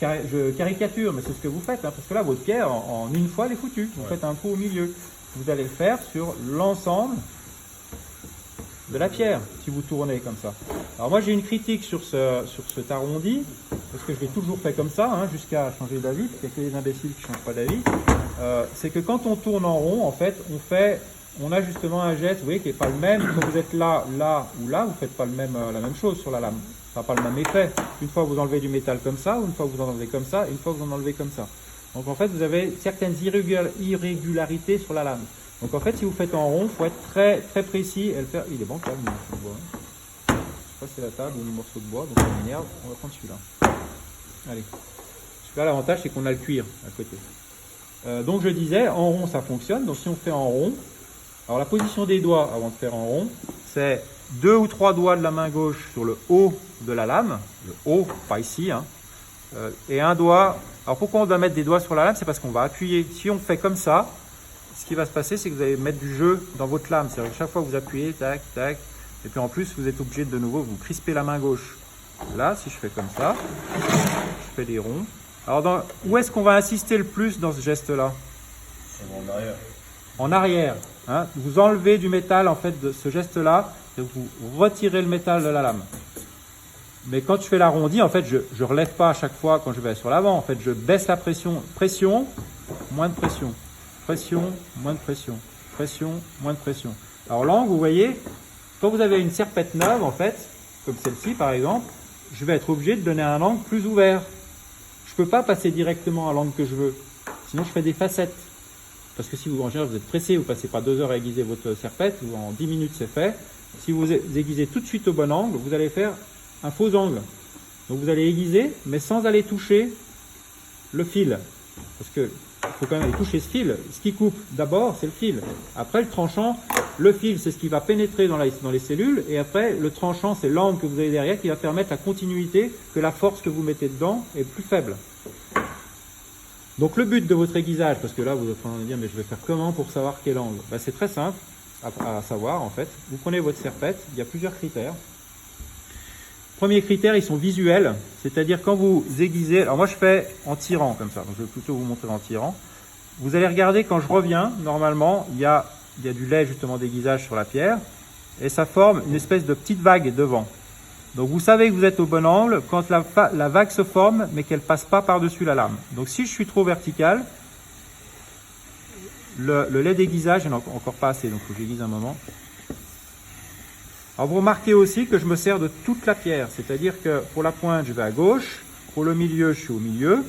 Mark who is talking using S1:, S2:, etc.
S1: je caricature, mais c'est ce que vous faites, hein, parce que là, votre pierre, en une fois, elle est foutue. Vous faites un trou au milieu. Vous allez le faire sur l'ensemble de la pierre, si vous tournez comme ça. Alors moi, j'ai une critique sur cet arrondi, parce que je l'ai toujours fait comme ça, hein, jusqu'à changer d'avis, parce qu'il y a que les imbéciles qui ne changent pas d'avis. C'est que quand on tourne en rond, en fait, on a justement un geste, vous voyez, qui n'est pas le même. Quand vous êtes là, là ou là, vous ne faites pas la même chose sur la lame. Ça n'a pas le même effet. Une fois vous enlevez du métal comme ça, ou une fois vous en enlevez comme ça, et une fois vous en enlevez comme ça. Donc en fait, vous avez certaines irrégularités sur la lame. Donc en fait, si vous faites en rond, il faut être très, très précis. Il est bancal, le morceau de bois. Je sais pas si c'est la table ou le morceau de bois, donc ça m'énerve. On va prendre celui-là. Allez. Celui-là, l'avantage, c'est qu'on a le cuir à côté. Donc je disais, en rond, ça fonctionne. Donc si on fait en rond, alors la position des doigts avant de faire en rond, c'est 2 ou 3 doigts de la main gauche sur le haut de la lame, le haut, pas ici, hein, et un doigt. Alors pourquoi on doit mettre des doigts sur la lame? C'est parce qu'on va appuyer. Si on fait comme ça, ce qui va se passer, c'est que vous allez mettre du jeu dans votre lame. C'est-à-dire que chaque fois que vous appuyez, tac, tac, et puis en plus, vous êtes obligé de nouveau vous crisper la main gauche. Là, si je fais comme ça, je fais des ronds. Alors où est-ce qu'on va insister le plus dans ce geste-là?
S2: En arrière.
S1: En arrière. Hein, vous enlevez du métal, en fait, de ce geste-là, et vous retirez le métal de la lame. Mais quand je fais l'arrondi, en fait, je ne relève pas à chaque fois quand je vais sur l'avant. En fait, je baisse la pression. Pression, moins de pression. Pression, moins de pression. Pression, moins de pression. Alors l'angle, vous voyez, quand vous avez une serpette neuve, en fait, comme celle-ci par exemple, je vais être obligé de donner un angle plus ouvert. Je ne peux pas passer directement à l'angle que je veux. Sinon, je fais des facettes. Parce que si vous, en général, vous êtes pressé, vous ne passez pas 2 heures à aiguiser votre serpette, ou en 10 minutes c'est fait. Si vous aiguisez tout de suite au bon angle, vous allez faire un faux angle. Donc vous allez aiguiser, mais sans aller toucher le fil. Parce que il faut quand même aller toucher ce fil. Ce qui coupe d'abord, c'est le fil. Après, le tranchant, le fil, c'est ce qui va pénétrer dans les cellules. Et après, le tranchant, c'est l'angle que vous avez derrière qui va permettre la continuité, que la force que vous mettez dedans est plus faible. Donc le but de votre aiguisage, parce que là vous êtes en train de dire mais je vais faire comment pour savoir quel angle? Ben, c'est très simple à savoir en fait. Vous prenez votre serpette, il y a plusieurs critères. Premier critère, ils sont visuels, c'est-à-dire quand vous aiguisez, alors moi je fais en tirant comme ça, donc je vais plutôt vous montrer en tirant. Vous allez regarder quand je reviens, normalement il y a du lait justement d'aiguisage sur la pierre et ça forme une espèce de petite vague devant. Donc vous savez que vous êtes au bon angle quand la vague se forme mais qu'elle ne passe pas par-dessus la lame. Donc si je suis trop vertical, le lait d'aiguisage, il n'y en a encore pas assez, donc il faut que j'aiguise un moment. Alors vous remarquez aussi que je me sers de toute la pierre, c'est-à-dire que pour la pointe je vais à gauche, pour le milieu je suis au milieu,